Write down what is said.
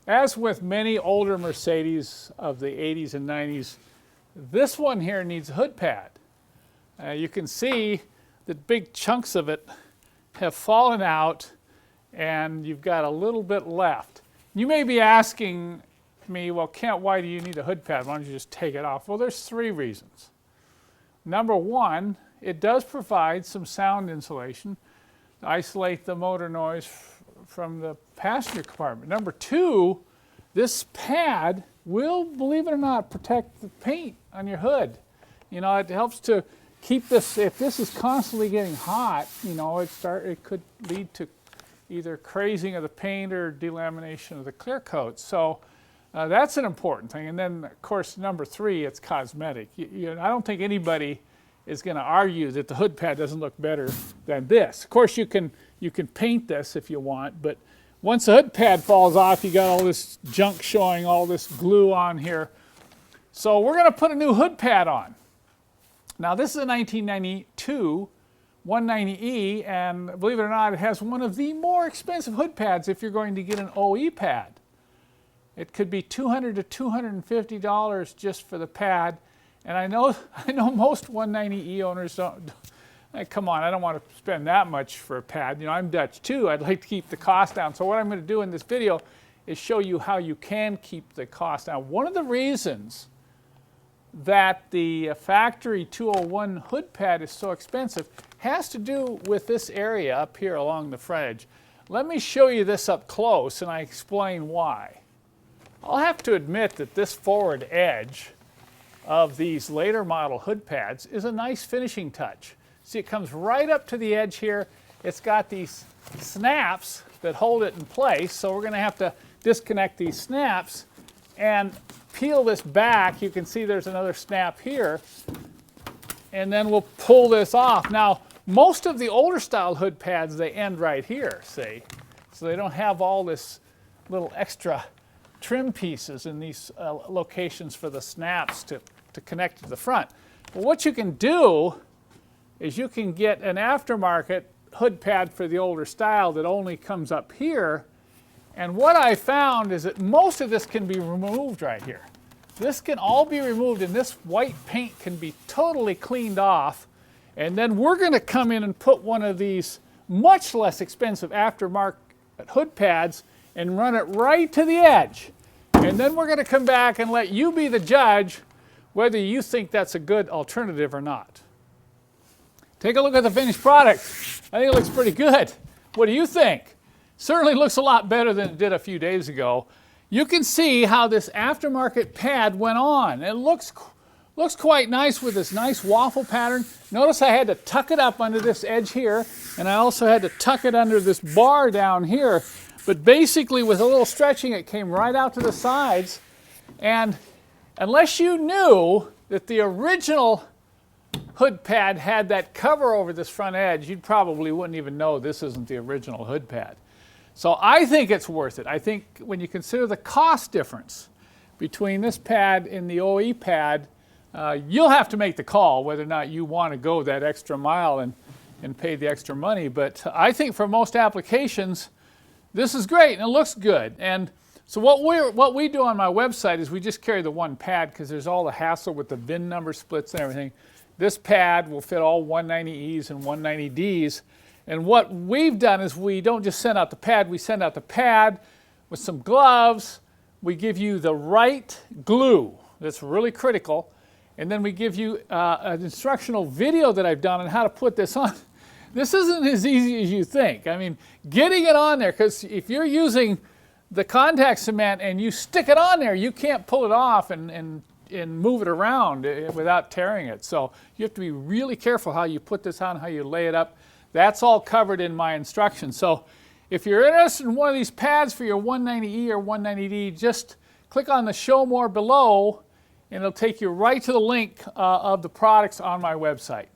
As with many older Mercedes of the 80s and 90s, this one here needs a hood pad. You can see that big chunks of it have fallen out and you've got a little bit left. You may be asking me, well, Kent, why do you need a hood pad? Why don't you just take it off? Well, there's 3 reasons. Number 1, it does provide some sound insulation to isolate the motor noise from the passenger compartment. Number 2, this pad will, believe it or not, protect the paint on your hood. You know, it helps to keep this, if this is constantly getting hot, you know, it could lead to either crazing of the paint or delamination of the clear coat. So that's an important thing. And then, of course, number 3, it's cosmetic. I don't think anybody is going to argue that the hood pad doesn't look better than this. Of course, you can paint this if you want, but once the hood pad falls off, you got all this junk showing, all this glue on here. So we're going to put a new hood pad on. Now, this is a 1992 190E, and believe it or not, it has one of the more expensive hood pads if you're going to get an OE pad. It could be $200 to $250 just for the pad. And I know most 190E owners don't, come on, I don't want to spend that much for a pad. You know, I'm Dutch too. I'd like to keep the cost down. So what I'm going to do in this video is show you how you can keep the cost down. One of the reasons that the factory 201 hood pad is so expensive has to do with this area up here along the front edge. Let me show you this up close and I explain why. I'll have to admit that this forward edge of these later model hood pads is a nice finishing touch. See, it comes right up to the edge here. It's got these snaps that hold it in place, so we're going to have to disconnect these snaps and peel this back. You can see there's another snap here, and then we'll pull this off. Now, most of the older style hood pads, they end right here, see? So they don't have all this little extra trim pieces in these locations for the snaps to connect to the front. But what you can do is you can get an aftermarket hood pad for the older style that only comes up here. And what I found is that most of this can be removed right here. This can all be removed and this white paint can be totally cleaned off. And then we're going to come in and put one of these much less expensive aftermarket hood pads and run it right to the edge. And then we're going to come back and let you be the judge whether you think that's a good alternative or not. Take a look at the finished product. I think it looks pretty good. What do you think? Certainly looks a lot better than it did a few days ago. You can see how this aftermarket pad went on. It looks quite nice with this nice waffle pattern. Notice I had to tuck it up under this edge here, and I also had to tuck it under this bar down here. But basically, with a little stretching, it came right out to the sides. And unless you knew that the original hood pad had that cover over this front edge, you probably wouldn't even know this isn't the original hood pad. So I think it's worth it. I think when you consider the cost difference between this pad and the OE pad, you'll have to make the call whether or not you want to go that extra mile and pay the extra money. But I think for most applications, this is great and it looks good. And so what we do on my website is we just carry the one pad because there's all the hassle with the VIN number splits and everything. This pad will fit all 190Es and 190Ds. And what we've done is we don't just send out the pad, we send out the pad with some gloves. We give you the right glue. That's really critical. And then we give you an instructional video that I've done on how to put this on. This isn't as easy as you think. I mean, getting it on there, because if you're using the contact cement and you stick it on there, you can't pull it off and move it around without tearing it. So you have to be really careful how you put this on, how you lay it up. That's all covered in my instructions. So if you're interested in one of these pads for your 190E or 190D, just click on the Show More below, and it'll take you right to the link of the products on my website.